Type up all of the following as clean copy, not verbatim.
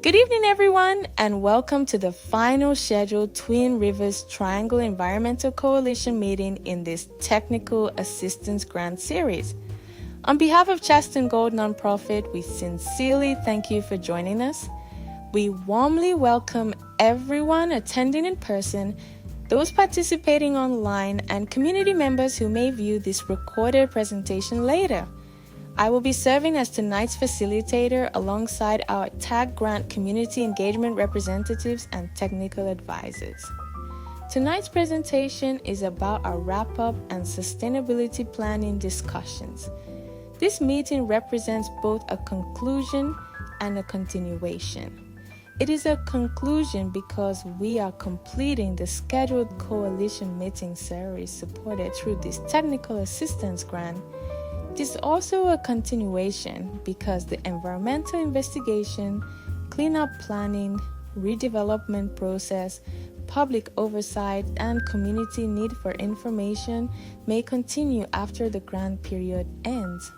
Good evening, everyone, and welcome to the final scheduled Twin Rivers Triangle Environmental Coalition meeting in this Technical Assistance Grant Series. On behalf of Chasten Gold nonprofit, we sincerely thank you for joining us. We warmly welcome everyone attending in person, those participating online, and community members who may view this recorded presentation later. I will be serving as tonight's facilitator alongside our TAG Grant community engagement representatives and technical advisors. Tonight's presentation is about our wrap-up and sustainability planning discussions. This meeting represents both a conclusion and a continuation. It is a conclusion because we are completing the scheduled coalition meeting series supported through this technical assistance grant. It is also a continuation because the environmental investigation, cleanup planning, redevelopment process, public oversight, and community need for information may continue after the grant period ends.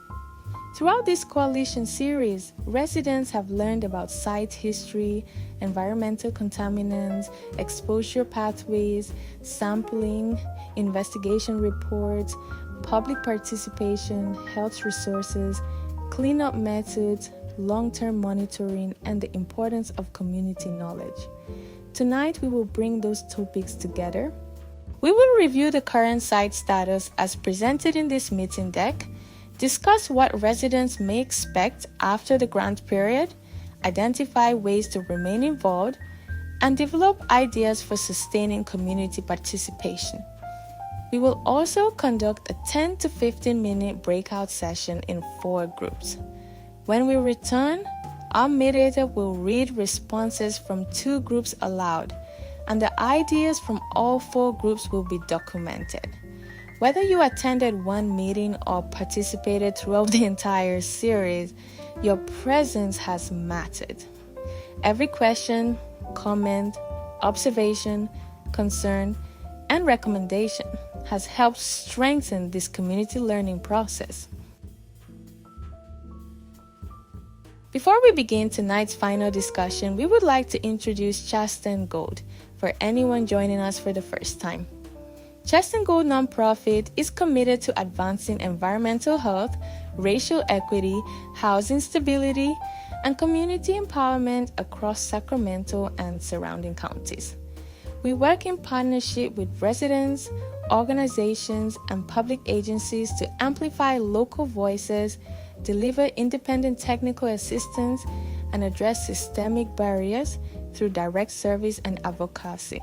Throughout this coalition series, residents have learned about site history, environmental contaminants, exposure pathways, sampling, investigation reports, public participation, health resources, cleanup methods, long-term monitoring, and the importance of community knowledge. Tonight, we will bring those topics together. We will review the current site status as presented in this meeting deck, discuss what residents may expect after the grant period, identify ways to remain involved, and develop ideas for sustaining community participation. We will also conduct a 10 to 15 minute breakout session in 4 groups. When we return, our mediator will read responses from 2 groups aloud, and the ideas from all 4 groups will be documented. Whether you attended one meeting or participated throughout the entire series, your presence has mattered. Every question, comment, observation, concern, and recommendation has helped strengthen this community learning process. Before we begin tonight's final discussion, we would like to introduce Chasten Gold for anyone joining us for the first time. Chasten Gold nonprofit is committed to advancing environmental health, racial equity, housing stability, and community empowerment across Sacramento and surrounding counties. We work in partnership with residents, organizations, and public agencies to amplify local voices, deliver independent technical assistance, and address systemic barriers through direct service and advocacy.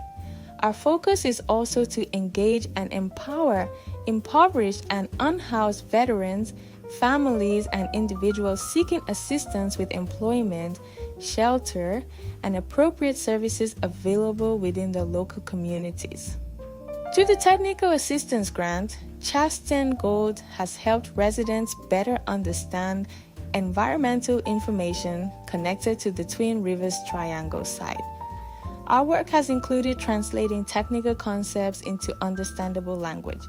Our focus is also to engage and empower impoverished and unhoused veterans, families, and individuals seeking assistance with employment, shelter, and appropriate services available within the local communities. Through the Technical Assistance Grant, Chasten Gold has helped residents better understand environmental information connected to the Twin Rivers Triangle site. Our work has included translating technical concepts into understandable language,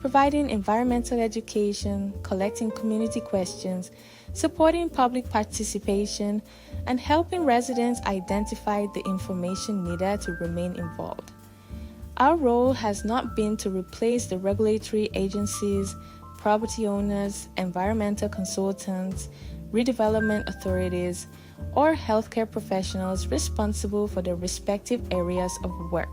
providing environmental education, collecting community questions, supporting public participation, and helping residents identify the information needed to remain involved. Our role has not been to replace the regulatory agencies, property owners, environmental consultants, redevelopment authorities, or healthcare professionals responsible for their respective areas of work.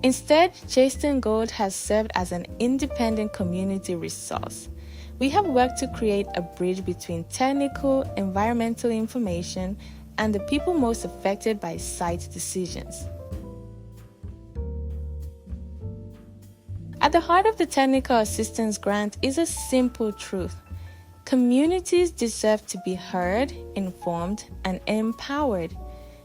Instead, Chasten Gold has served as an independent community resource. We have worked to create a bridge between technical, environmental information and the people most affected by site decisions. At the heart of the Technical Assistance Grant is a simple truth. Communities deserve to be heard, informed, and empowered.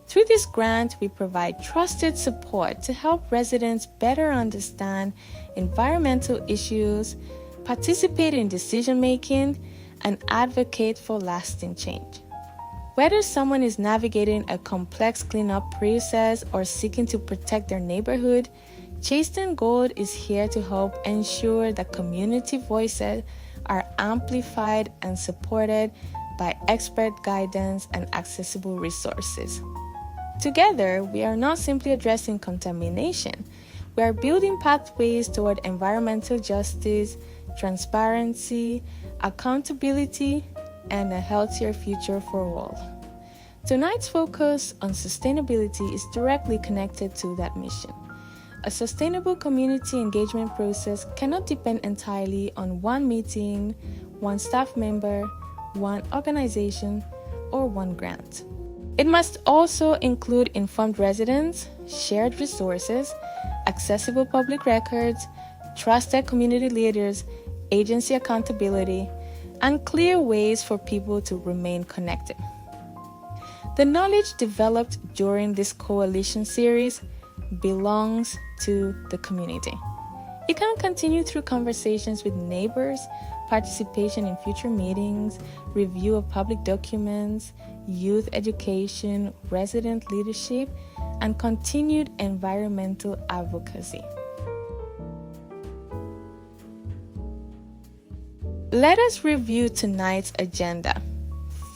Through this grant, we provide trusted support to help residents better understand environmental issues, participate in decision-making, and advocate for lasting change. Whether someone is navigating a complex cleanup process or seeking to protect their neighborhood, Chasten Gold is here to help ensure that community voices are amplified and supported by expert guidance and accessible resources. Together, we are not simply addressing contamination, we are building pathways toward environmental justice, transparency, accountability, and a healthier future for all. Tonight's focus on sustainability is directly connected to that mission. A sustainable community engagement process cannot depend entirely on one meeting, one staff member, one organization, or one grant. It must also include informed residents, shared resources, accessible public records, trusted community leaders, agency accountability, and clear ways for people to remain connected. The knowledge developed during this coalition series belongs to the community. It can continue through conversations with neighbors, participation in future meetings, review of public documents, youth education, resident leadership, and continued environmental advocacy. Let us review tonight's agenda.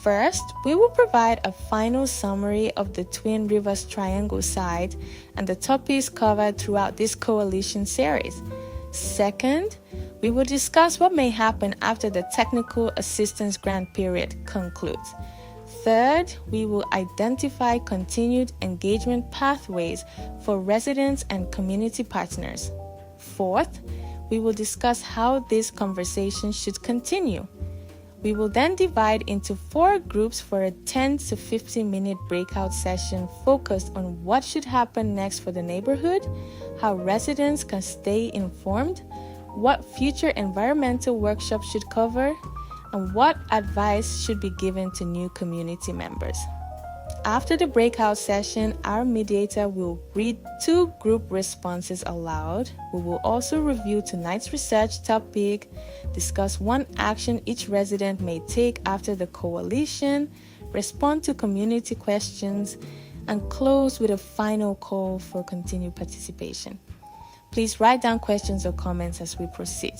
First, we will provide a final summary of the Twin Rivers Triangle site and the topics covered throughout this coalition series. Second, we will discuss what may happen after the technical assistance grant period concludes. Third, we will identify continued engagement pathways for residents and community partners. Fourth, we will discuss how this conversation should continue. We will then divide into 4 groups for a 10 to 15-minute breakout session focused on what should happen next for the neighborhood, how residents can stay informed, what future environmental workshops should cover, and what advice should be given to new community members. After the breakout session, our mediator will read 2 group responses aloud. We will also review tonight's research topic, discuss one action each resident may take after the coalition, respond to community questions, and close with a final call for continued participation. Please write down questions or comments as we proceed.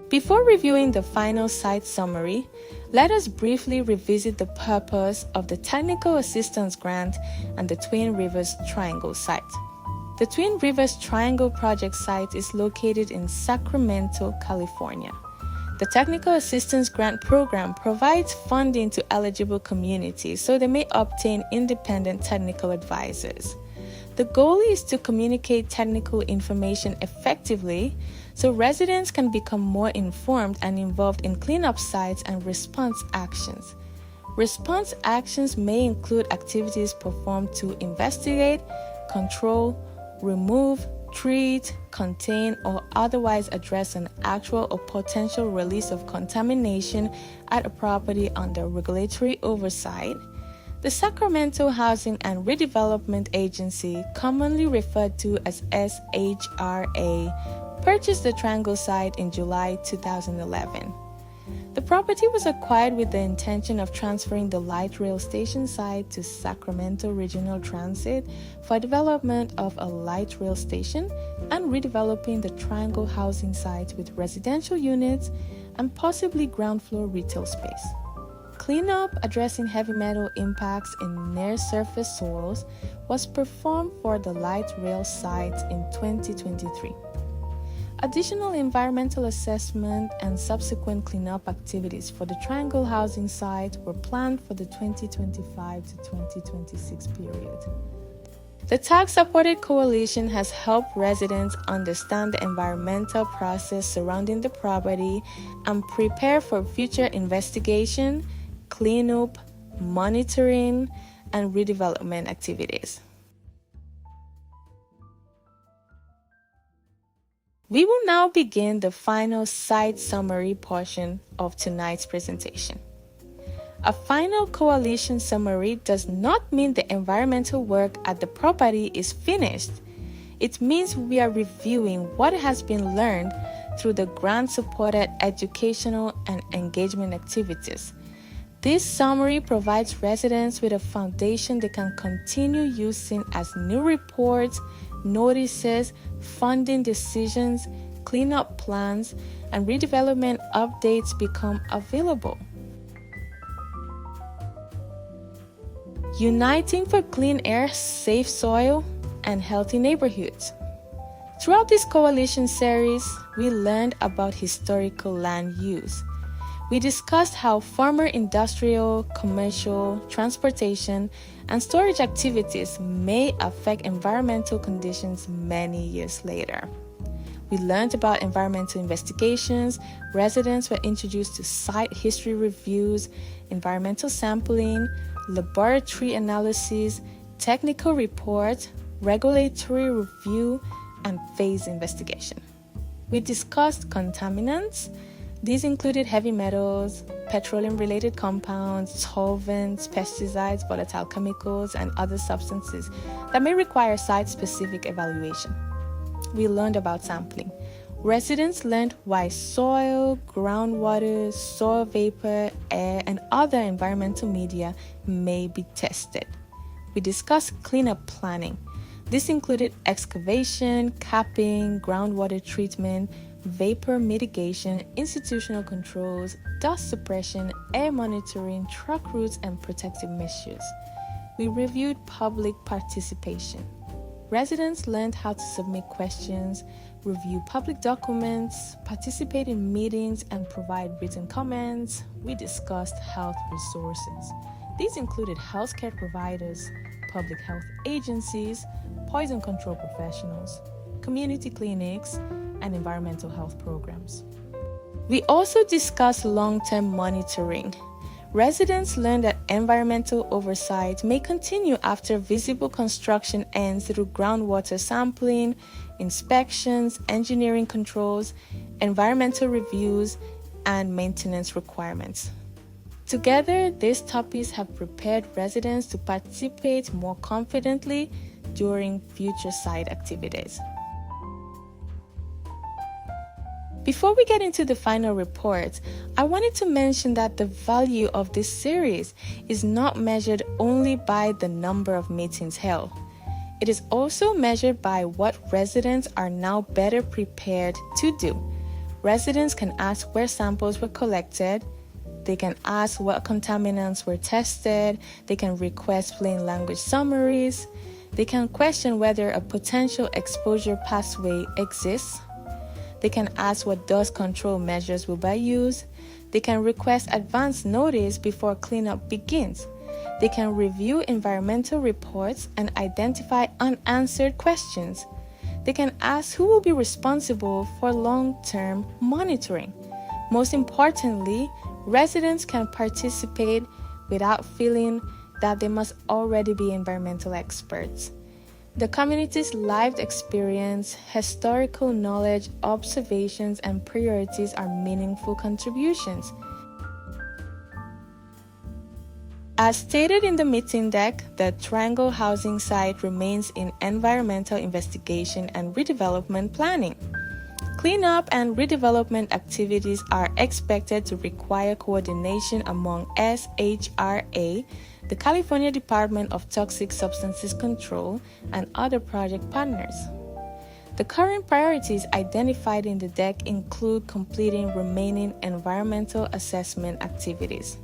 Before reviewing the final site summary, let us briefly revisit the purpose of the Technical Assistance Grant and the Twin Rivers Triangle site. The Twin Rivers Triangle project site is located in Sacramento, California. The Technical Assistance Grant Program provides funding to eligible communities so they may obtain independent technical advisors. The goal is to communicate technical information effectively so residents can become more informed and involved in cleanup sites and response actions. Response actions may include activities performed to investigate, control, remove, treat, contain, or otherwise address an actual or potential release of contamination at a property under regulatory oversight. The Sacramento Housing and Redevelopment Agency, commonly referred to as SHRA, purchased the Triangle site in July 2011. The property was acquired with the intention of transferring the light rail station site to Sacramento Regional Transit for development of a light rail station and redeveloping the Triangle housing site with residential units and possibly ground floor retail space. Cleanup addressing heavy metal impacts in near-surface soils was performed for the light rail site in 2023. Additional environmental assessment and subsequent cleanup activities for the Triangle housing site were planned for the 2025 to 2026 period. The TAG-supported coalition has helped residents understand the environmental process surrounding the property and prepare for future investigation, cleanup, monitoring, and redevelopment activities. We will now begin the final site summary portion of tonight's presentation. A final coalition summary does not mean the environmental work at the property is finished. It means we are reviewing what has been learned through the grant-supported educational and engagement activities. This summary provides residents with a foundation they can continue using as new reports, notices, funding decisions, cleanup plans and redevelopment updates become available. Uniting for clean air, safe soil, and healthy neighborhoods. Throughout this coalition series, we learned about historical land use. We discussed how former industrial, commercial, transportation, and storage activities may affect environmental conditions many years later. We learned about environmental investigations, residents were introduced to site history reviews, environmental sampling, laboratory analysis, technical report, regulatory review, and phase investigation. We discussed contaminants. These included heavy metals, petroleum-related compounds, solvents, pesticides, volatile chemicals, and other substances that may require site-specific evaluation. We learned about sampling. Residents learned why soil, groundwater, soil vapor, air, and other environmental media may be tested. We discussed cleanup planning. This included excavation, capping, groundwater treatment, vapor mitigation, institutional controls, dust suppression, air monitoring, truck routes, and protective measures. We reviewed public participation. Residents learned how to submit questions, review public documents, participate in meetings, and provide written comments. We discussed health resources. These included healthcare providers, public health agencies, poison control professionals, community clinics, and environmental health programs. We also discussed long-term monitoring. Residents learned that environmental oversight may continue after visible construction ends through groundwater sampling, inspections, engineering controls, environmental reviews, and maintenance requirements. Together, these topics have prepared residents to participate more confidently during future site activities. Before we get into the final report, I wanted to mention that the value of this series is not measured only by the number of meetings held. It is also measured by what residents are now better prepared to do. Residents can ask where samples were collected, they can ask what contaminants were tested, they can request plain language summaries, they can question whether a potential exposure pathway exists. They can ask what dust control measures will be used. They can request advance notice before cleanup begins. They can review environmental reports and identify unanswered questions. They can ask who will be responsible for long-term monitoring. Most importantly, residents can participate without feeling that they must already be environmental experts. The community's lived experience, historical knowledge, observations, and priorities are meaningful contributions. As stated in the meeting deck, the Triangle housing site remains in environmental investigation and redevelopment planning. Cleanup and redevelopment activities are expected to require coordination among SHRA, the California Department of Toxic Substances Control, and other project partners. The current priorities identified in the deck include completing remaining environmental assessment activities.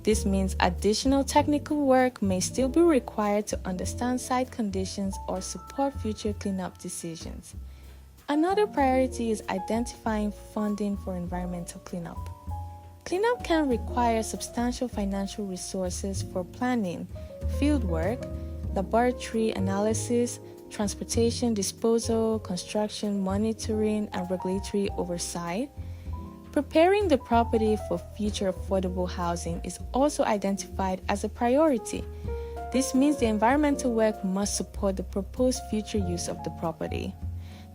This means additional technical work may still be required to understand site conditions or support future cleanup decisions. Another priority is identifying funding for environmental cleanup. Cleanup can require substantial financial resources for planning, fieldwork, laboratory analysis, transportation, disposal, construction, monitoring, and regulatory oversight. Preparing the property for future affordable housing is also identified as a priority. This means the environmental work must support the proposed future use of the property.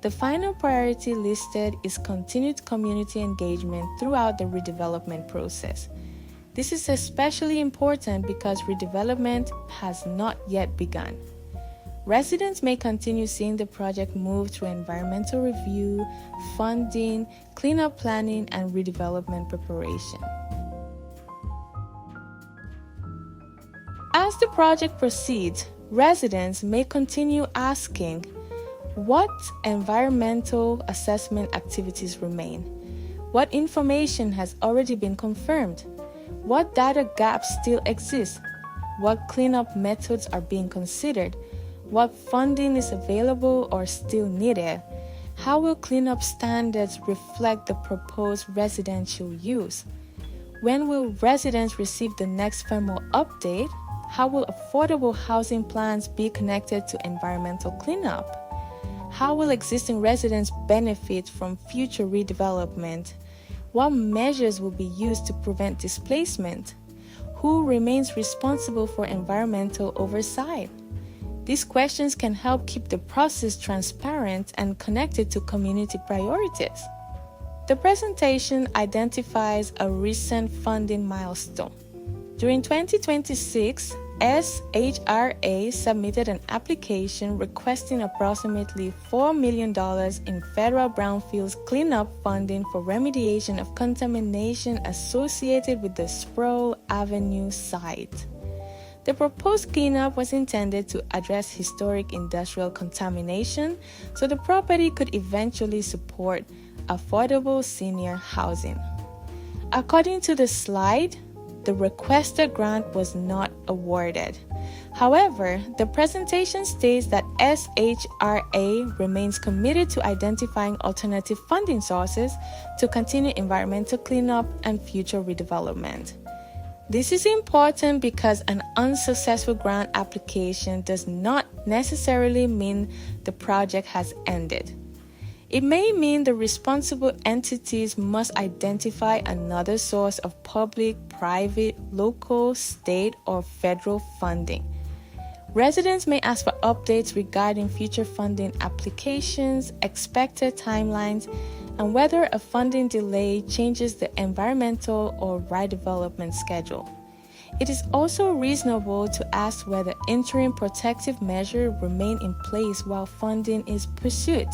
The final priority listed is continued community engagement throughout the redevelopment process. This is especially important because redevelopment has not yet begun. Residents may continue seeing the project move through environmental review, funding, cleanup planning, and redevelopment preparation. As the project proceeds, residents may continue asking, What environmental assessment activities remain? What information has already been confirmed? What data gaps still exist? What cleanup methods are being considered? What funding is available or still needed? How will cleanup standards reflect the proposed residential use? When will residents receive the next thermal update? How will affordable housing plans be connected to environmental cleanup? How will existing residents benefit from future redevelopment? What measures will be used to prevent displacement? Who remains responsible for environmental oversight? These questions can help keep the process transparent and connected to community priorities. The presentation identifies a recent funding milestone. During 2026, SHRA submitted an application requesting approximately $4 million in federal brownfields cleanup funding for remediation of contamination associated with the Sproul Avenue site. The proposed cleanup was intended to address historic industrial contamination so the property could eventually support affordable senior housing. According to the slide, the requested grant was not awarded. However, the presentation states that SHRA remains committed to identifying alternative funding sources to continue environmental cleanup and future redevelopment. This is important because an unsuccessful grant application does not necessarily mean the project has ended. It may mean the responsible entities must identify another source of public, private, local, state, or federal funding. Residents may ask for updates regarding future funding applications, expected timelines, and whether a funding delay changes the environmental or redevelopment schedule. It is also reasonable to ask whether interim protective measures remain in place while funding is pursued.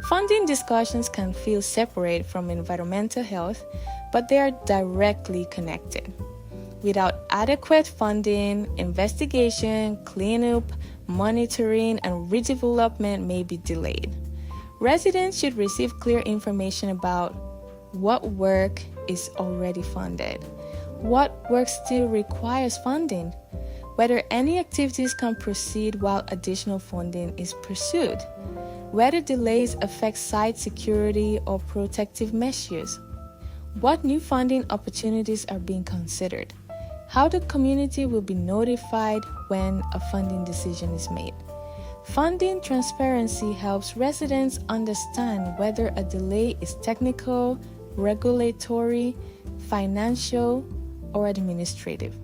Funding discussions can feel separate from environmental health, but they are directly connected. Without adequate funding, investigation, cleanup, monitoring, and redevelopment may be delayed. Residents should receive clear information about what work is already funded, what work still requires funding, whether any activities can proceed while additional funding is pursued, whether delays affect site security or protective measures, what new funding opportunities are being considered, how the community will be notified when a funding decision is made. Funding transparency helps residents understand whether a delay is technical, regulatory, financial, or administrative.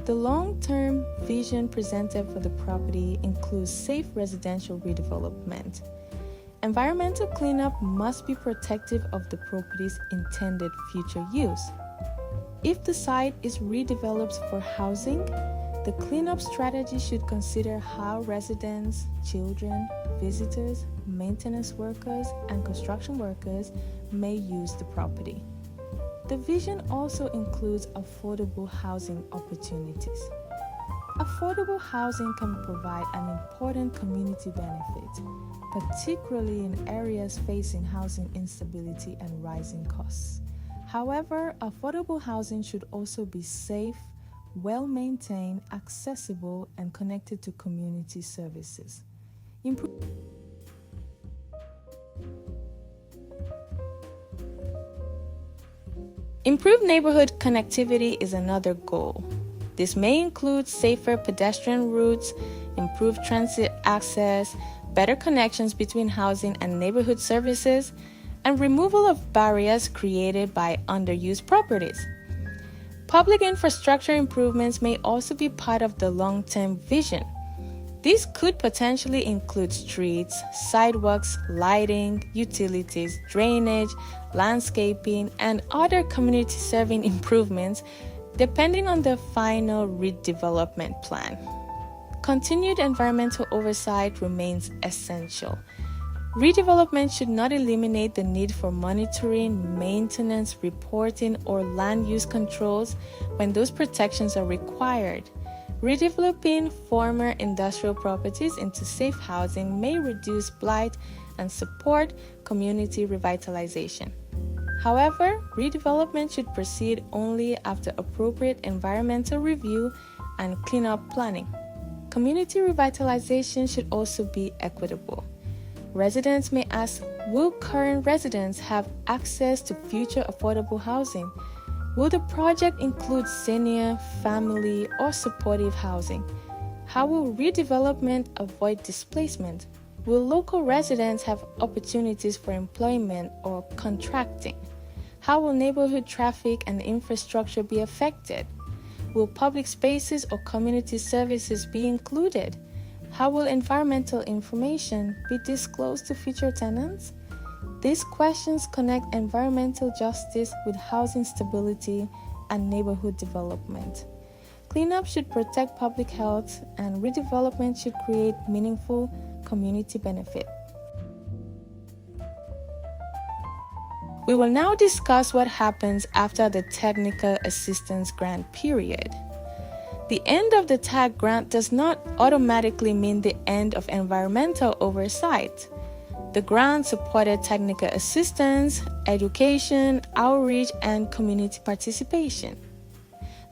The long-term vision presented for the property includes safe residential redevelopment. Environmental cleanup must be protective of the property's intended future use. If the site is redeveloped for housing, the cleanup strategy should consider how residents, children, visitors, maintenance workers, and construction workers may use the property. The vision also includes affordable housing opportunities. Affordable housing can provide an important community benefit, particularly in areas facing housing instability and rising costs. However, affordable housing should also be safe, well-maintained, accessible, and connected to community services. Improved neighborhood connectivity is another goal. This may include safer pedestrian routes, improved transit access, better connections between housing and neighborhood services, and removal of barriers created by underused properties. Public infrastructure improvements may also be part of the long-term vision. These could potentially include streets, sidewalks, lighting, utilities, drainage, landscaping, and other community-serving improvements, depending on the final redevelopment plan. Continued environmental oversight remains essential. Redevelopment should not eliminate the need for monitoring, maintenance, reporting, or land use controls when those protections are required. Redeveloping former industrial properties into safe housing may reduce blight and support community revitalization. However, redevelopment should proceed only after appropriate environmental review and cleanup planning. Community revitalization should also be equitable. Residents may ask, will current residents have access to future affordable housing? Will the project include senior, family, or supportive housing? How will redevelopment avoid displacement? Will local residents have opportunities for employment or contracting? How will neighborhood traffic and infrastructure be affected? Will public spaces or community services be included? How will environmental information be disclosed to future tenants? These questions connect environmental justice with housing stability and neighborhood development. Cleanup should protect public health, and redevelopment should create meaningful community benefit. We will now discuss what happens after the Technical Assistance Grant period. The end of the TAG grant does not automatically mean the end of environmental oversight. The grant supported technical assistance, education, outreach, and community participation.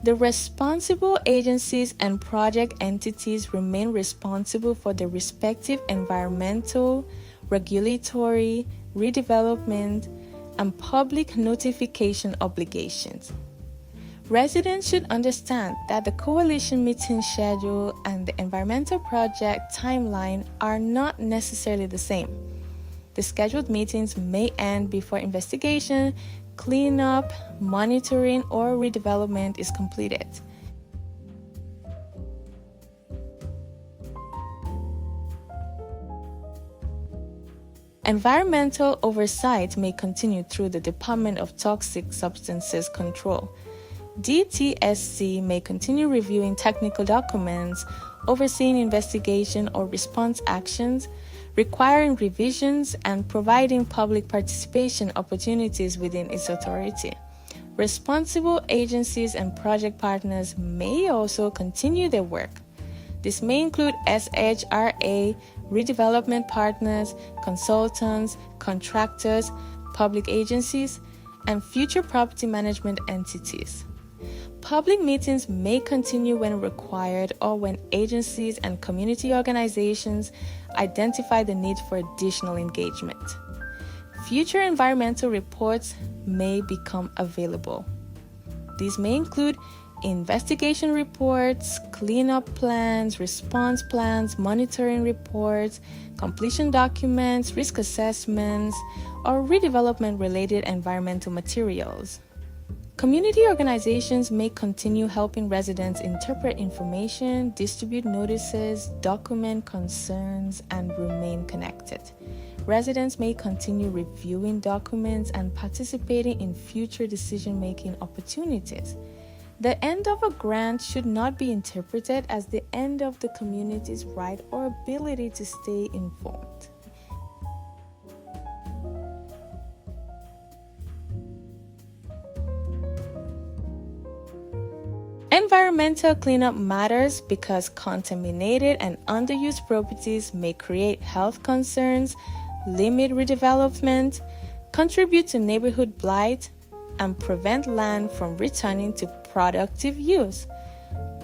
The responsible agencies and project entities remain responsible for their respective environmental, regulatory, redevelopment, and public notification obligations. Residents should understand that the coalition meeting schedule and the environmental project timeline are not necessarily the same. The scheduled meetings may end before investigation, cleanup, monitoring, or redevelopment is completed. Environmental oversight may continue through the Department of Toxic Substances Control. DTSC may continue reviewing technical documents, overseeing investigation or response actions, requiring revisions, and providing public participation opportunities within its authority. Responsible agencies and project partners may also continue their work. This may include SHRA, redevelopment partners, consultants, contractors, public agencies, and future property management entities. Public meetings may continue when required or when agencies and community organizations identify the need for additional engagement. Future environmental reports may become available. These may include investigation reports, cleanup plans, response plans, monitoring reports, completion documents, risk assessments, or redevelopment-related environmental materials. Community organizations may continue helping residents interpret information, distribute notices, document concerns, and remain connected. Residents may continue reviewing documents and participating in future decision-making opportunities. The end of a grant should not be interpreted as the end of the community's right or ability to stay informed. Environmental cleanup matters because contaminated and underused properties may create health concerns, limit redevelopment, contribute to neighborhood blight, and prevent land from returning to productive use.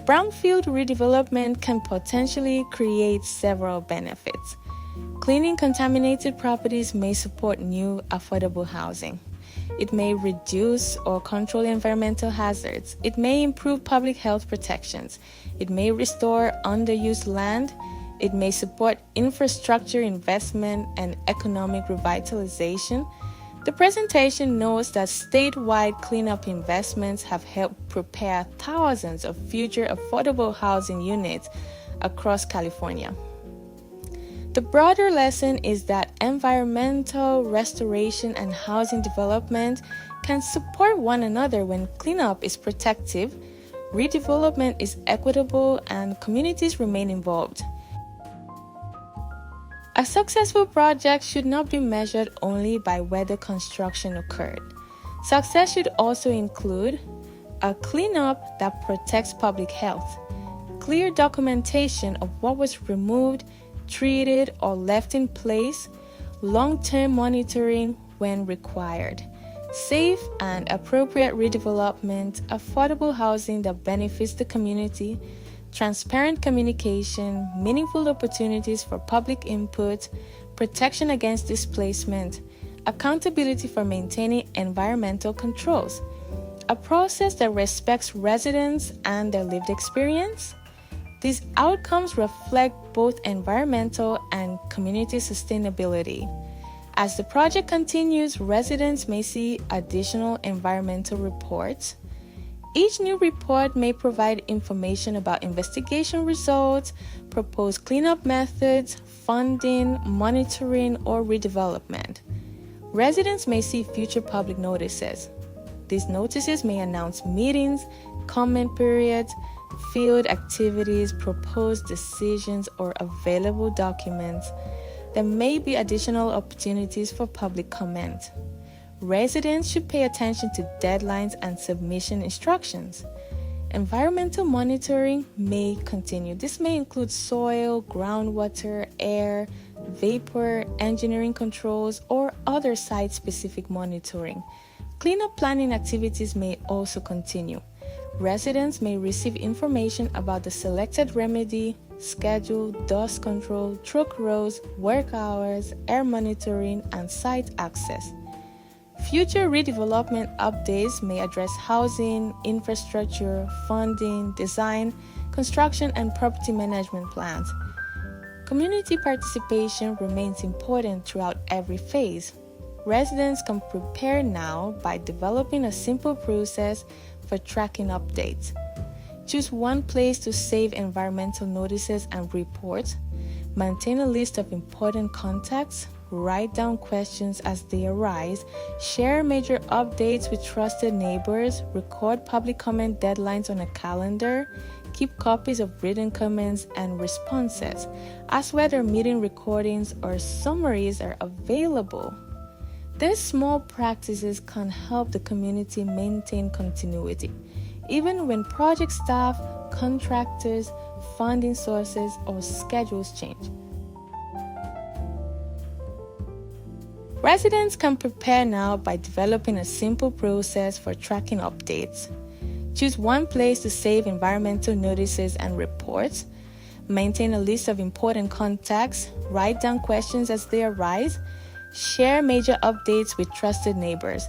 Brownfield redevelopment can potentially create several benefits. Cleaning contaminated properties may support new affordable housing. It may reduce or control environmental hazards. It may improve public health protections. It may restore underused land. It may support infrastructure investment and economic revitalization. The presentation notes that statewide cleanup investments have helped prepare thousands of future affordable housing units across California. The broader lesson is that environmental restoration and housing development can support one another when cleanup is protective, redevelopment is equitable, and communities remain involved. A successful project should not be measured only by whether construction occurred. Success should also include a cleanup that protects public health, clear documentation of what was removed, treated, or left in place, long-term monitoring when required, safe and appropriate redevelopment, affordable housing that benefits the community, transparent communication, meaningful opportunities for public input, protection against displacement, accountability for maintaining environmental controls, a process that respects residents and their lived experience. These outcomes reflect both environmental and community sustainability. As the project continues, residents may see additional environmental reports. Each new report may provide information about investigation results, proposed cleanup methods, funding, monitoring, or redevelopment. Residents may see future public notices. These notices may announce meetings, comment periods, field activities, proposed decisions, or available documents. There may be additional opportunities for public comment. Residents should pay attention to deadlines and submission instructions. Environmental monitoring may continue. This may include soil, groundwater, air, vapor, engineering controls, or other site-specific monitoring. Cleanup planning activities may also continue. Residents may receive information about the selected remedy, schedule, dust control, truck rows, work hours, air monitoring, and site access. Future redevelopment updates may address housing, infrastructure, funding, design, construction, and property management plans. Community participation remains important throughout every phase. Residents can prepare now by developing a simple process for tracking updates. Choose one place to save environmental notices and reports. Maintain a list of important contacts. Write down questions as they arise. Share major updates with trusted neighbors. Record public comment deadlines on a calendar. Keep copies of written comments and responses. Ask whether meeting recordings or summaries are available. These small practices can help the community maintain continuity, even when project staff, contractors, funding sources, or schedules change. Residents can prepare now by developing a simple process for tracking updates. Choose one place to save environmental notices and reports. Maintain a list of important contacts. Write down questions as they arise. Share major updates with trusted neighbors.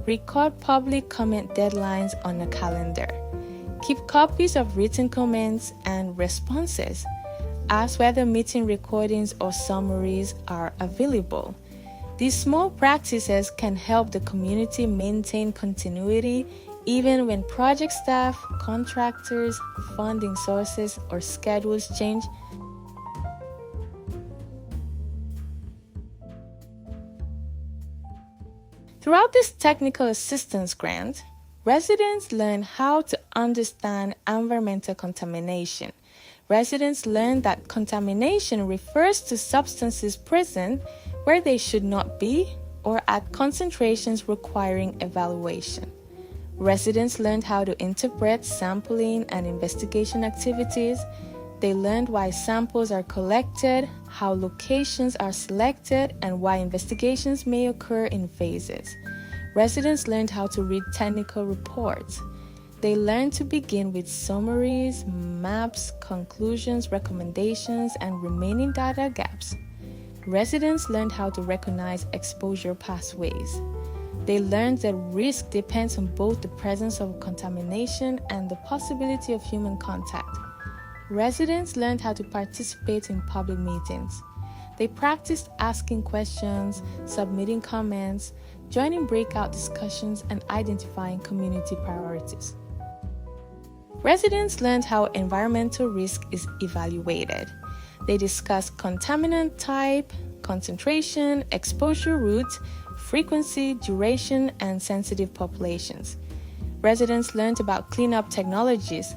Record public comment deadlines on a calendar. Keep copies of written comments and responses. Ask whether meeting recordings or summaries are available. These small practices can help the community maintain continuity even when project staff, contractors, funding sources, or schedules change. Throughout this technical assistance grant, residents learn how to understand environmental contamination. Residents learn that contamination refers to substances present where they should not be or at concentrations requiring evaluation. Residents learned how to interpret sampling and investigation activities. They learned why samples are collected, how locations are selected, and why investigations may occur in phases. Residents learned how to read technical reports. They learned to begin with summaries, maps, conclusions, recommendations, and remaining data gaps. Residents learned how to recognize exposure pathways. They learned that risk depends on both the presence of contamination and the possibility of human contact. Residents learned how to participate in public meetings. They practiced asking questions, submitting comments, joining breakout discussions, and identifying community priorities. Residents learned how environmental risk is evaluated. They discussed contaminant type, concentration, exposure route, frequency, duration, and sensitive populations. Residents learned about cleanup technologies.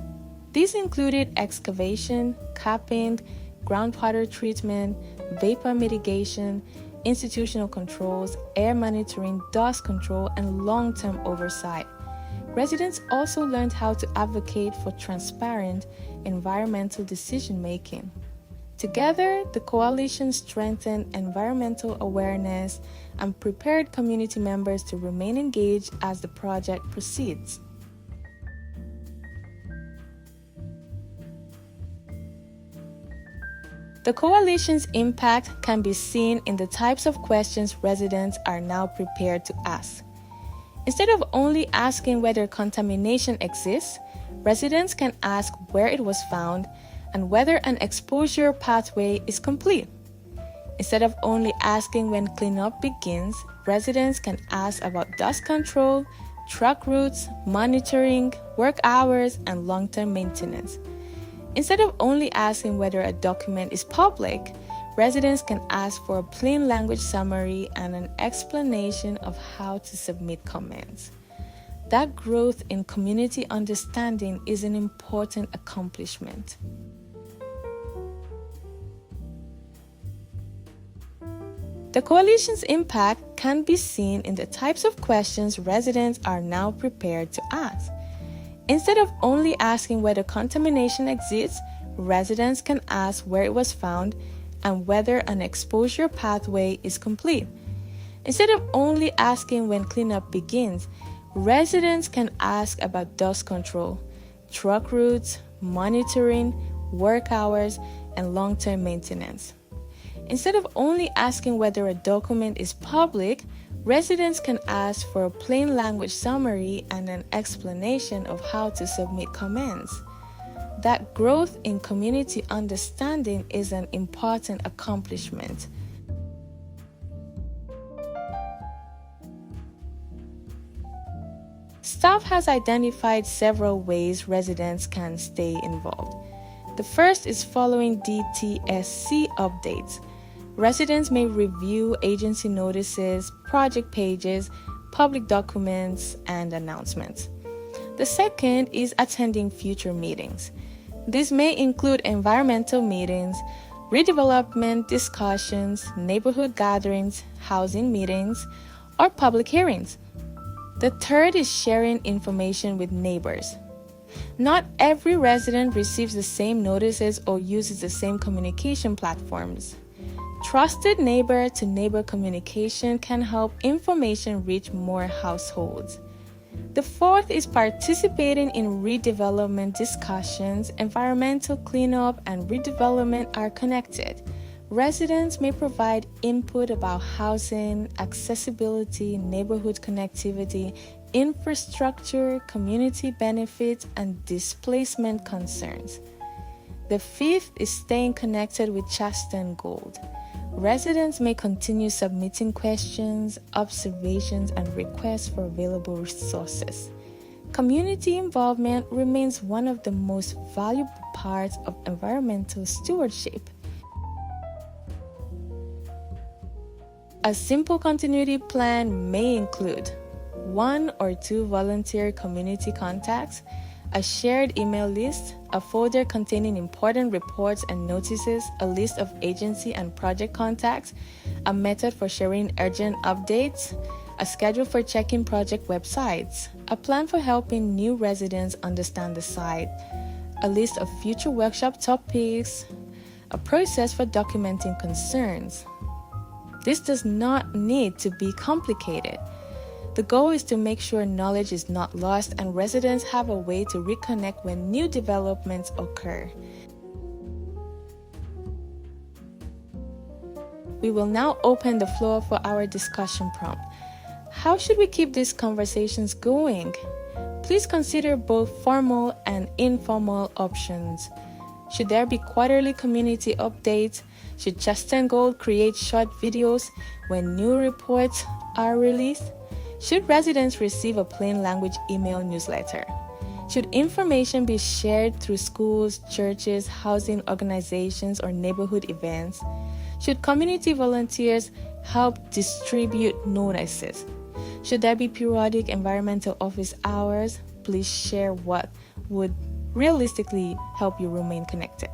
These included excavation, capping, groundwater treatment, vapor mitigation, institutional controls, air monitoring, dust control, and long-term oversight. Residents also learned how to advocate for transparent environmental decision-making. Together, the coalition strengthened environmental awareness and prepared community members to remain engaged as the project proceeds. The coalition's impact can be seen in the types of questions residents are now prepared to ask. Instead of only asking whether contamination exists, residents can ask where it was found and whether an exposure pathway is complete. Instead of only asking when cleanup begins, residents can ask about dust control, truck routes, monitoring, work hours, and long-term maintenance. Instead of only asking whether a document is public, residents can ask for a plain language summary and an explanation of how to submit comments. That growth in community understanding is an important accomplishment. The coalition's impact can be seen in the types of questions residents are now prepared to ask. Instead of only asking whether contamination exists, residents can ask where it was found and whether an exposure pathway is complete. Instead of only asking when cleanup begins, residents can ask about dust control, truck routes, monitoring, work hours, and long-term maintenance. Instead of only asking whether a document is public, residents can ask for a plain language summary and an explanation of how to submit comments. That growth in community understanding is an important accomplishment. Staff has identified several ways residents can stay involved. The first is following DTSC updates. Residents may review agency notices, project pages, public documents, and announcements. The second is attending future meetings. This may include environmental meetings, redevelopment discussions, neighborhood gatherings, housing meetings, or public hearings. The third is sharing information with neighbors. Not every resident receives the same notices or uses the same communication platforms. Trusted neighbor-to-neighbor communication can help information reach more households. The fourth is participating in redevelopment discussions. Environmental cleanup and redevelopment are connected. Residents may provide input about housing, accessibility, neighborhood connectivity, infrastructure, community benefits, and displacement concerns. The fifth is staying connected with Chasten Gold. Residents may continue submitting questions, observations, and requests for available resources. Community involvement remains one of the most valuable parts of environmental stewardship. A simple continuity plan may include 1 or 2 volunteer community contacts, a shared email list, a folder containing important reports and notices, a list of agency and project contacts, a method for sharing urgent updates, a schedule for checking project websites, a plan for helping new residents understand the site, a list of future workshop topics, a process for documenting concerns. This does not need to be complicated. The goal is to make sure knowledge is not lost and residents have a way to reconnect when new developments occur. We will now open the floor for our discussion prompt. How should we keep these conversations going? Please consider both formal and informal options. Should there be quarterly community updates? Should Chasten Gold create short videos when new reports are released? Should residents receive a plain language email newsletter? Should information be shared through schools, churches, housing organizations, or neighborhood events? Should community volunteers help distribute notices? Should there be periodic environmental office hours? Please share what would realistically help you remain connected.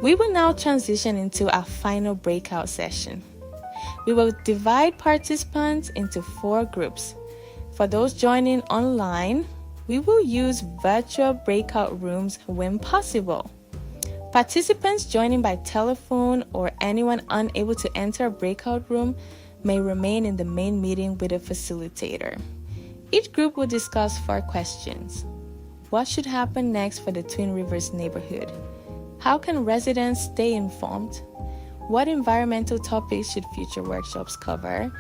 We will now transition into our final breakout session. We will divide participants into 4 groups. For those joining online, we will use virtual breakout rooms when possible. Participants joining by telephone or anyone unable to enter a breakout room may remain in the main meeting with a facilitator. Each group will discuss 4 questions. What should happen next for the Twin Rivers neighborhood? How can residents stay informed? What environmental topics should future workshops cover?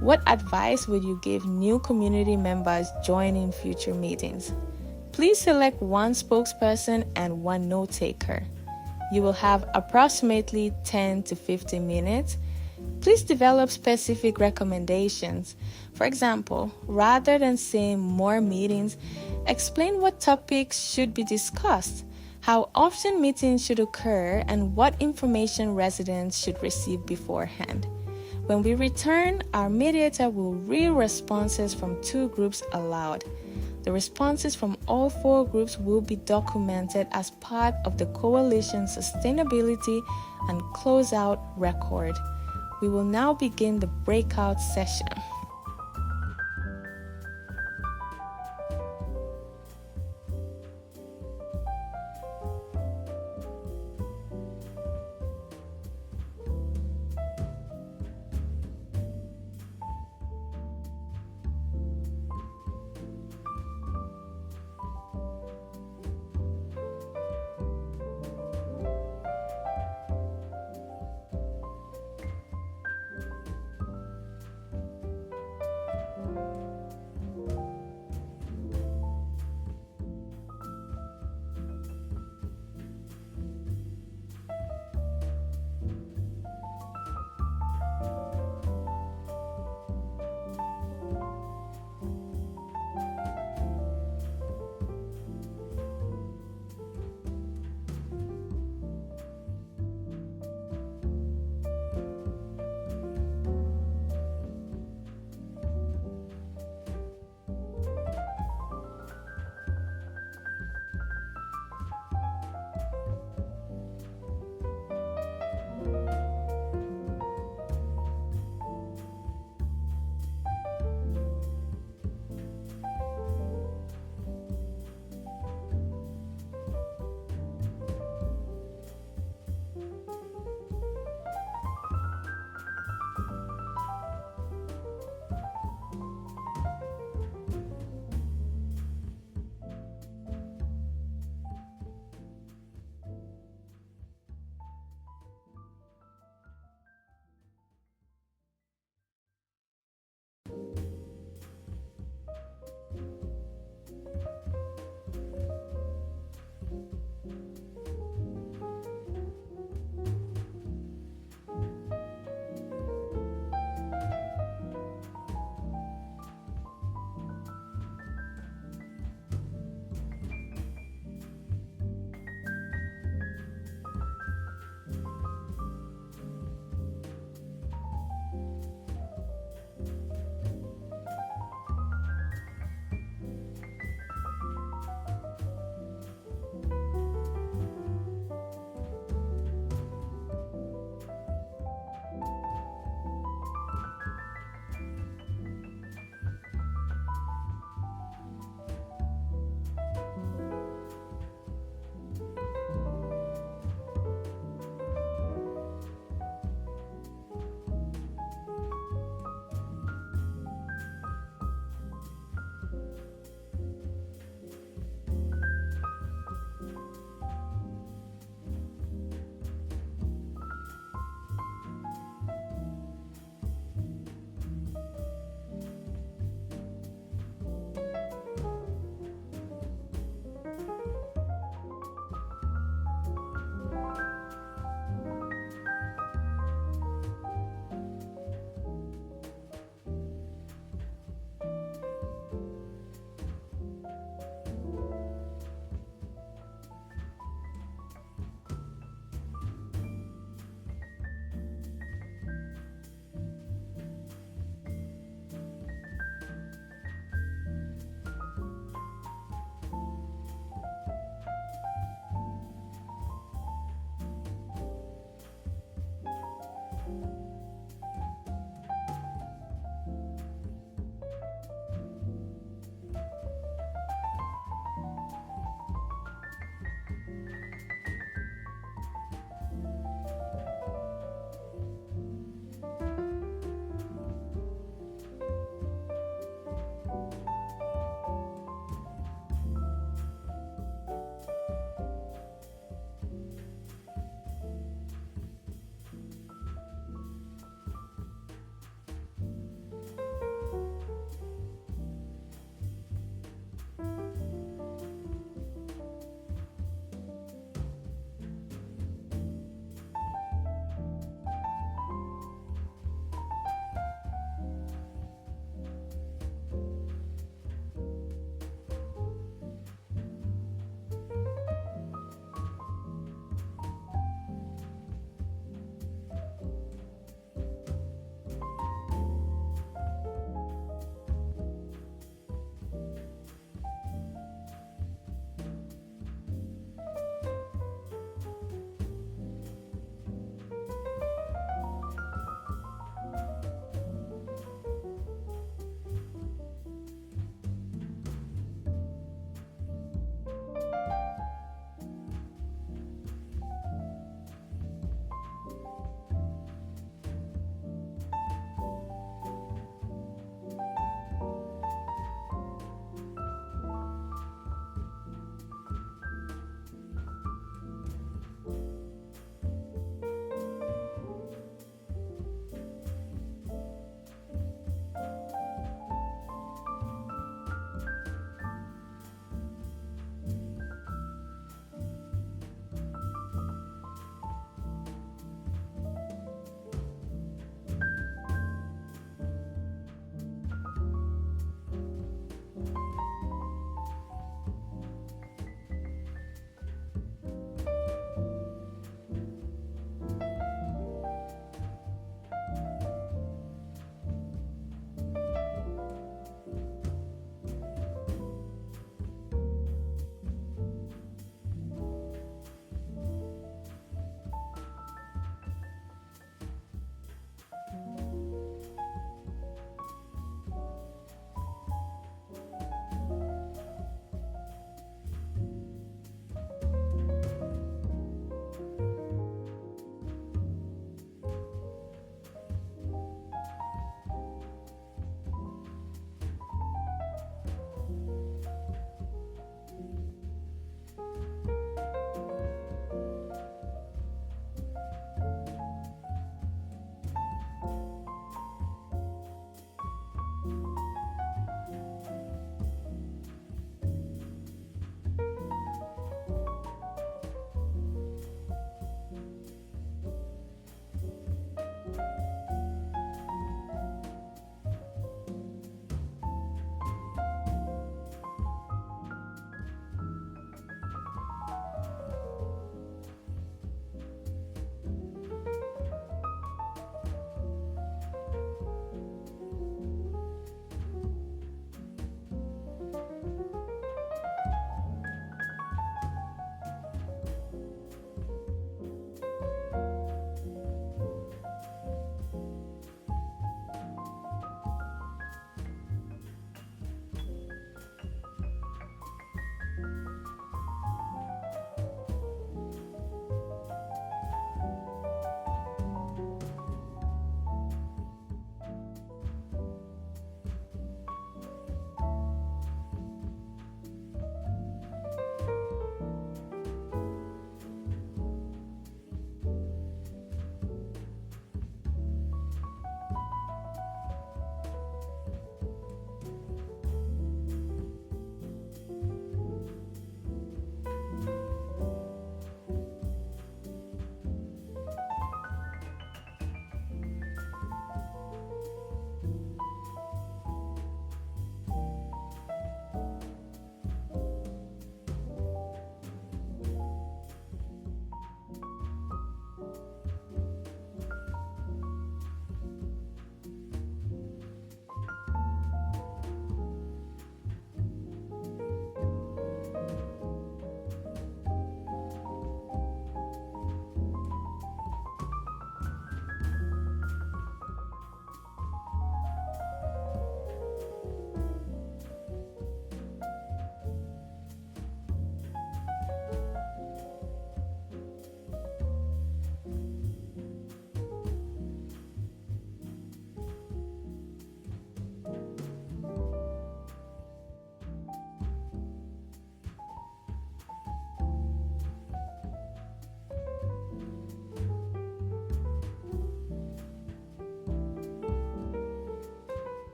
What advice would you give new community members joining future meetings? Please select 1 spokesperson and 1 note taker. You will have approximately 10 to 15 minutes. Please develop specific recommendations. For example, rather than saying more meetings, explain what topics should be discussed, how often meetings should occur, and what information residents should receive beforehand. When we return, our mediator will read responses from 2 groups aloud. The responses from all 4 groups will be documented as part of the Coalition's sustainability and closeout record. We will now begin the breakout session.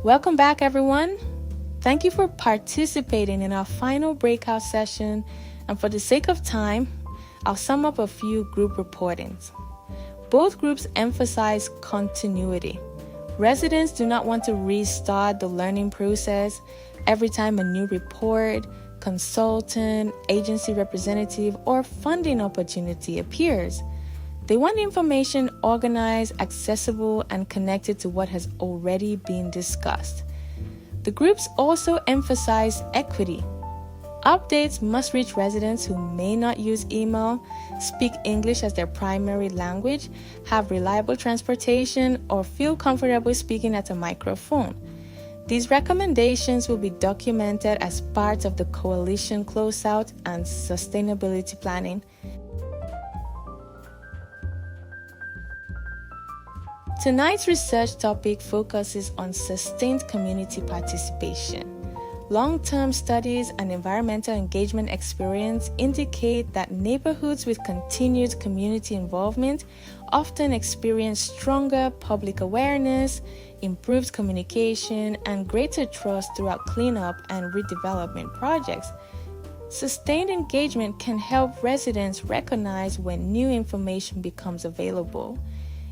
Welcome back, everyone. Thank you for participating in our final breakout session, and for the sake of time, I'll sum up a few group reportings. Both groups emphasize continuity. Residents do not want to restart the learning process every time a new report, consultant, agency representative, or funding opportunity appears. They want information organized, accessible, and connected to what has already been discussed. The groups also emphasize equity. Updates must reach residents who may not use email, speak English as their primary language, have reliable transportation, or feel comfortable speaking at a microphone. These recommendations will be documented as part of the coalition closeout and sustainability planning. Tonight's research topic focuses on sustained community participation. Long-term studies and environmental engagement experience indicate that neighborhoods with continued community involvement often experience stronger public awareness, improved communication, and greater trust throughout cleanup and redevelopment projects. Sustained engagement can help residents recognize when new information becomes available.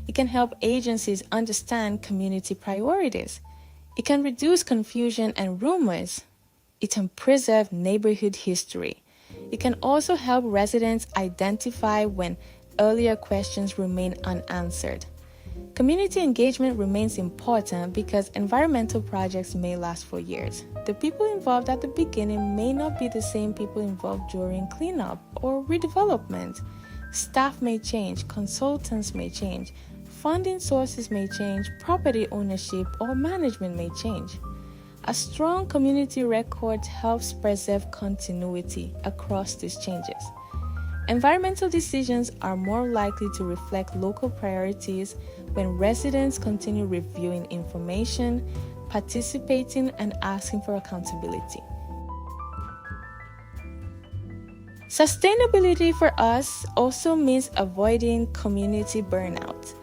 It can help agencies understand community priorities. It can reduce confusion and rumors. It can preserve neighborhood history. It can also help residents identify when earlier questions remain unanswered. Community engagement remains important because environmental projects may last for years. The people involved at the beginning may not be the same people involved during cleanup or redevelopment. Staff may change, consultants may change, funding sources may change, property ownership or management may change. A strong community record helps preserve continuity across these changes. Environmental decisions are more likely to reflect local priorities when residents continue reviewing information, participating, and asking for accountability. Sustainability for us also means avoiding community burnout.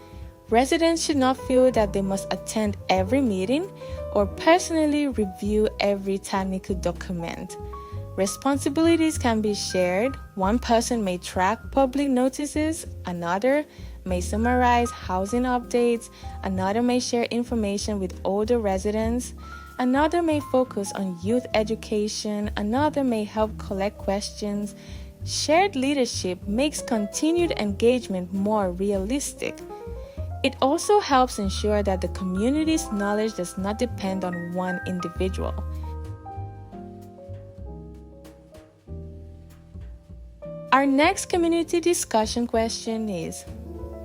Residents should not feel that they must attend every meeting or personally review every technical document. Responsibilities can be shared. One person may track public notices, another may summarize housing updates, another may share information with older residents, another may focus on youth education, another may help collect questions. Shared leadership makes continued engagement more realistic. It also helps ensure that the community's knowledge does not depend on one individual. Our next community discussion question is,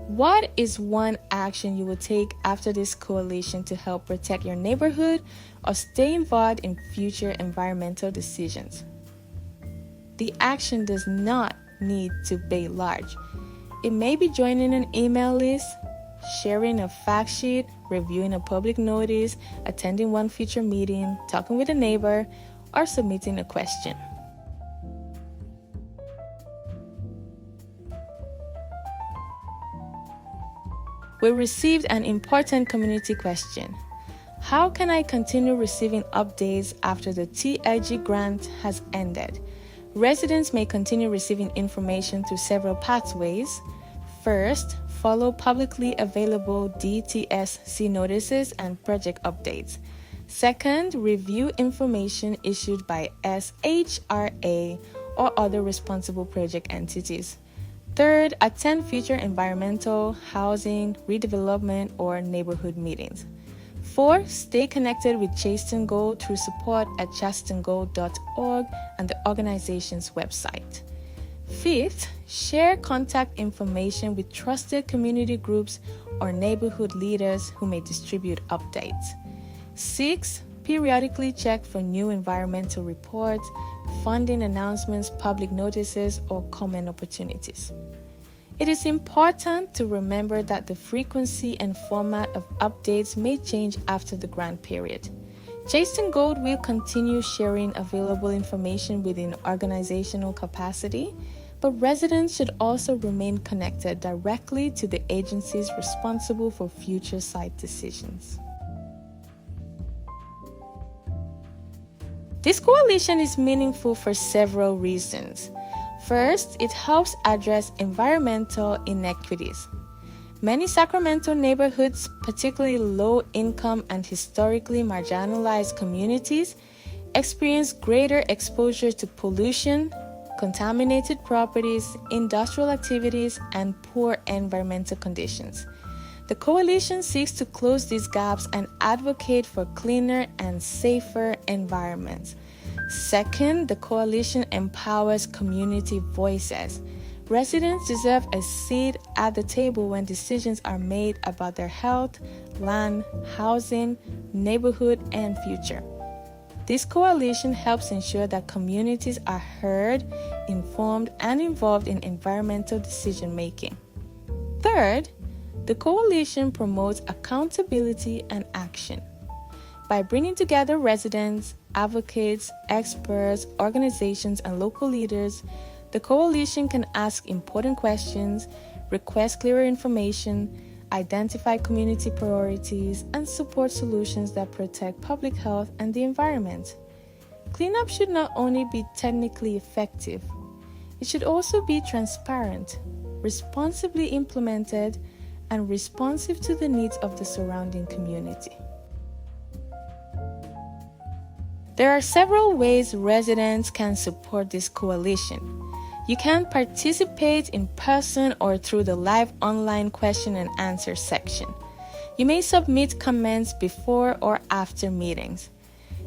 what is one action you will take after this coalition to help protect your neighborhood or stay involved in future environmental decisions? The action does not need to be large. It may be joining an email list, sharing a fact sheet, reviewing a public notice, attending one future meeting, talking with a neighbor, or submitting a question. We received an important community question. How can I continue receiving updates after the TIG grant has ended? Residents may continue receiving information through several pathways. First, follow publicly available DTSC notices and project updates. Second, review information issued by SHRA or other responsible project entities. Third, attend future environmental, housing, redevelopment, or neighborhood meetings. Fourth, stay connected with Chasten Gold through support at chastengold.org and the organization's website. Fifth, share contact information with trusted community groups or neighborhood leaders who may distribute updates. Sixth, periodically check for new environmental reports, funding announcements, public notices, or comment opportunities. It is important to remember that the frequency and format of updates may change after the grant period. Chasten Gold will continue sharing available information within organizational capacity, but residents should also remain connected directly to the agencies responsible for future site decisions. This coalition is meaningful for several reasons. First, it helps address environmental inequities. Many Sacramento neighborhoods, particularly low-income and historically marginalized communities, experience greater exposure to pollution, contaminated properties, industrial activities, and poor environmental conditions. The coalition seeks to close these gaps and advocate for cleaner and safer environments. Second, the coalition empowers community voices. Residents deserve a seat at the table when decisions are made about their health, land, housing, neighborhood, and future. This coalition helps ensure that communities are heard, informed, and involved in environmental decision making. Third, the coalition promotes accountability and action. By bringing together residents, advocates, experts, organizations, and local leaders, the coalition can ask important questions, request clearer information, identify community priorities, and support solutions that protect public health and the environment. Cleanup should not only be technically effective, it should also be transparent, responsibly implemented, and responsive to the needs of the surrounding community. There are several ways residents can support this coalition. You can participate in person or through the live online question and answer section. You may submit comments before or after meetings.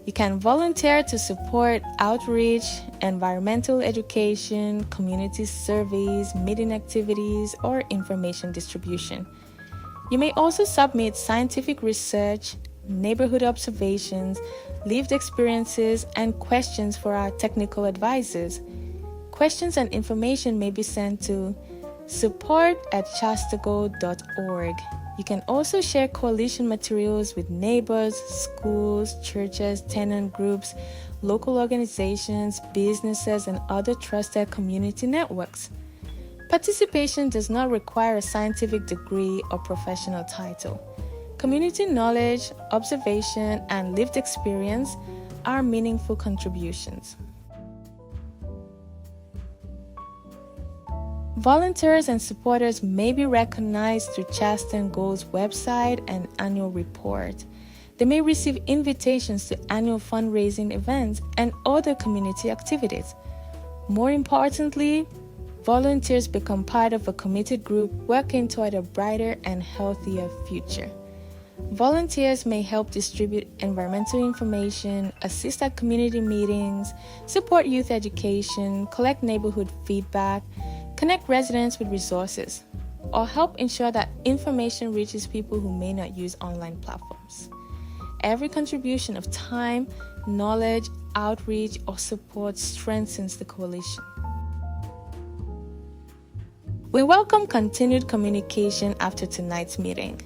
You can volunteer to support outreach, environmental education, community surveys, meeting activities, or information distribution. You may also submit scientific research, neighborhood observations, lived experiences, and questions for our technical advisors. Questions and information may be sent to support@chastengold.org. You can also share coalition materials with neighbors, schools, churches, tenant groups, local organizations, businesses, and other trusted community networks. Participation does not require a scientific degree or professional title. Community knowledge, observation, and lived experience are meaningful contributions. Volunteers and supporters may be recognized through Chasten Gold's website and annual report. They may receive invitations to annual fundraising events and other community activities. More importantly, volunteers become part of a committed group working toward a brighter and healthier future. Volunteers may help distribute environmental information, assist at community meetings, support youth education, collect neighborhood feedback, connect residents with resources, or help ensure that information reaches people who may not use online platforms. Every contribution of time, knowledge, outreach, or support strengthens the coalition. We welcome continued communication after tonight's meeting.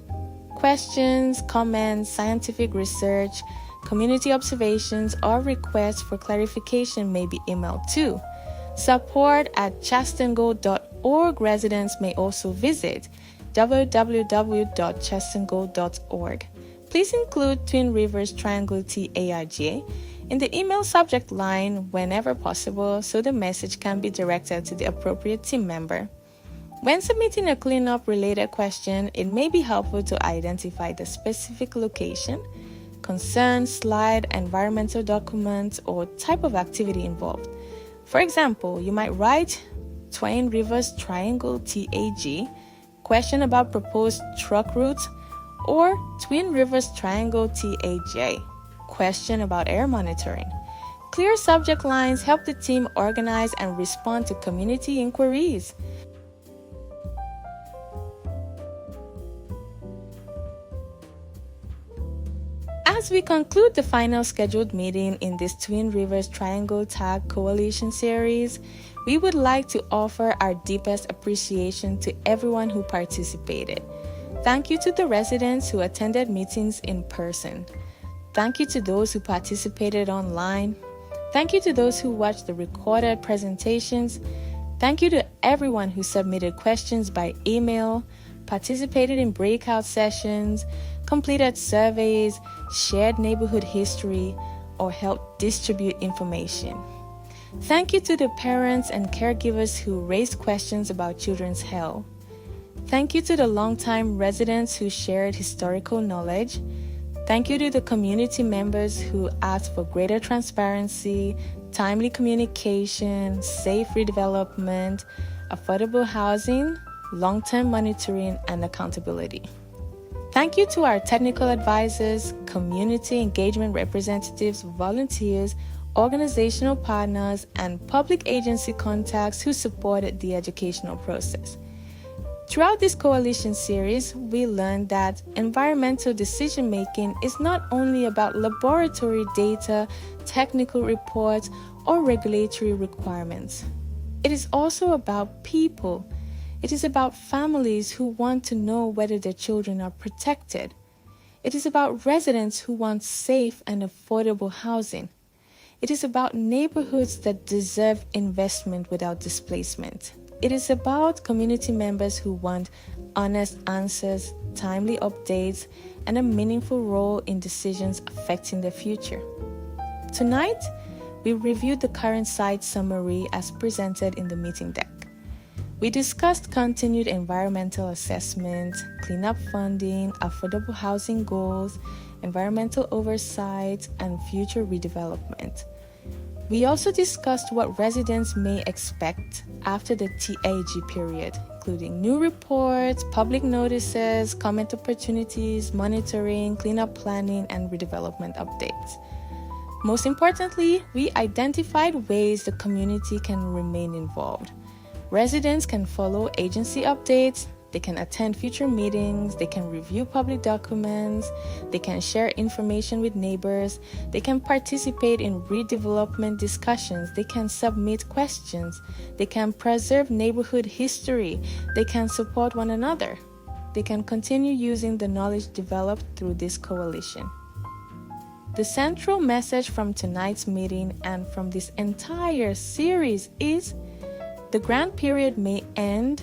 Questions, comments, scientific research, community observations, or requests for clarification may be emailed to support@chastengold.org. Residents may also visit www.chastengold.org. Please include Twin Rivers Triangle TARGA in the email subject line whenever possible so the message can be directed to the appropriate team member. When submitting a cleanup-related question, it may be helpful to identify the specific location, concern, slide, environmental document, or type of activity involved. For example, you might write Twin Rivers Triangle TAG, question about proposed truck routes, or Twin Rivers Triangle TAJ, question about air monitoring. Clear subject lines help the team organize and respond to community inquiries. As we conclude the final scheduled meeting in this Twin Rivers Triangle Tag Coalition series, we would like to offer our deepest appreciation to everyone who participated. Thank you to the residents who attended meetings in person. Thank you to those who participated online. Thank you to those who watched the recorded presentations. Thank you to everyone who submitted questions by email, participated in breakout sessions, completed surveys, shared neighborhood history, or help distribute information. Thank you to the parents and caregivers who raised questions about children's health. Thank you to the longtime residents who shared historical knowledge. Thank you to the community members who asked for greater transparency, timely communication, safe redevelopment, affordable housing, long-term monitoring, and accountability. Thank you to our technical advisors, community engagement representatives, volunteers, organizational partners, and public agency contacts who supported the educational process. Throughout this coalition series, we learned that environmental decision-making is not only about laboratory data, technical reports, or regulatory requirements. It is also about people. It is about families who want to know whether their children are protected. It is about residents who want safe and affordable housing. It is about neighborhoods that deserve investment without displacement. It is about community members who want honest answers, timely updates, and a meaningful role in decisions affecting their future. Tonight, we reviewed the current site summary as presented in the meeting deck. We discussed continued environmental assessment, cleanup funding, affordable housing goals, environmental oversight, and future redevelopment. We also discussed what residents may expect after the TAG period, including new reports, public notices, comment opportunities, monitoring, cleanup planning, and redevelopment updates. Most importantly, we identified ways the community can remain involved. Residents can follow agency updates, they can attend future meetings, they can review public documents, they can share information with neighbors, they can participate in redevelopment discussions, they can submit questions, they can preserve neighborhood history, they can support one another. They can continue using the knowledge developed through this coalition. The central message from tonight's meeting and from this entire series is the grant period may end,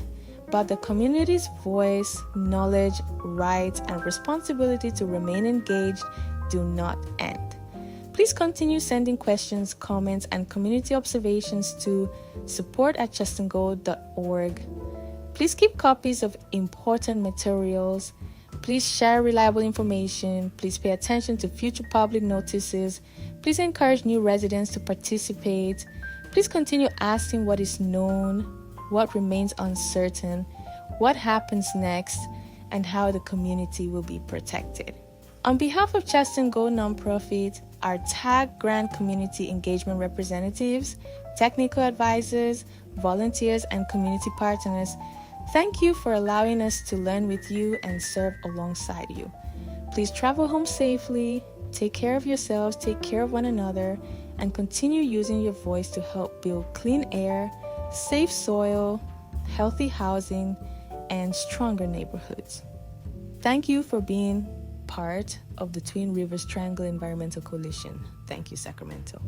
but the community's voice, knowledge, rights, and responsibility to remain engaged do not end. Please continue sending questions, comments, and community observations to support@chastengold.org. Please keep copies of important materials. Please share reliable information. Please pay attention to future public notices. Please encourage new residents to participate. Please continue asking what is known, what remains uncertain, what happens next, and how the community will be protected. On behalf of Chasten Gold nonprofit, our TAG grant community engagement representatives, technical advisors, volunteers, and community partners, thank you for allowing us to learn with you and serve alongside you. Please travel home safely, take care of yourselves, take care of one another, and continue using your voice to help build clean air, safe soil, healthy housing, and stronger neighborhoods. Thank you for being part of the Twin Rivers Triangle Environmental Coalition. Thank you, Sacramento.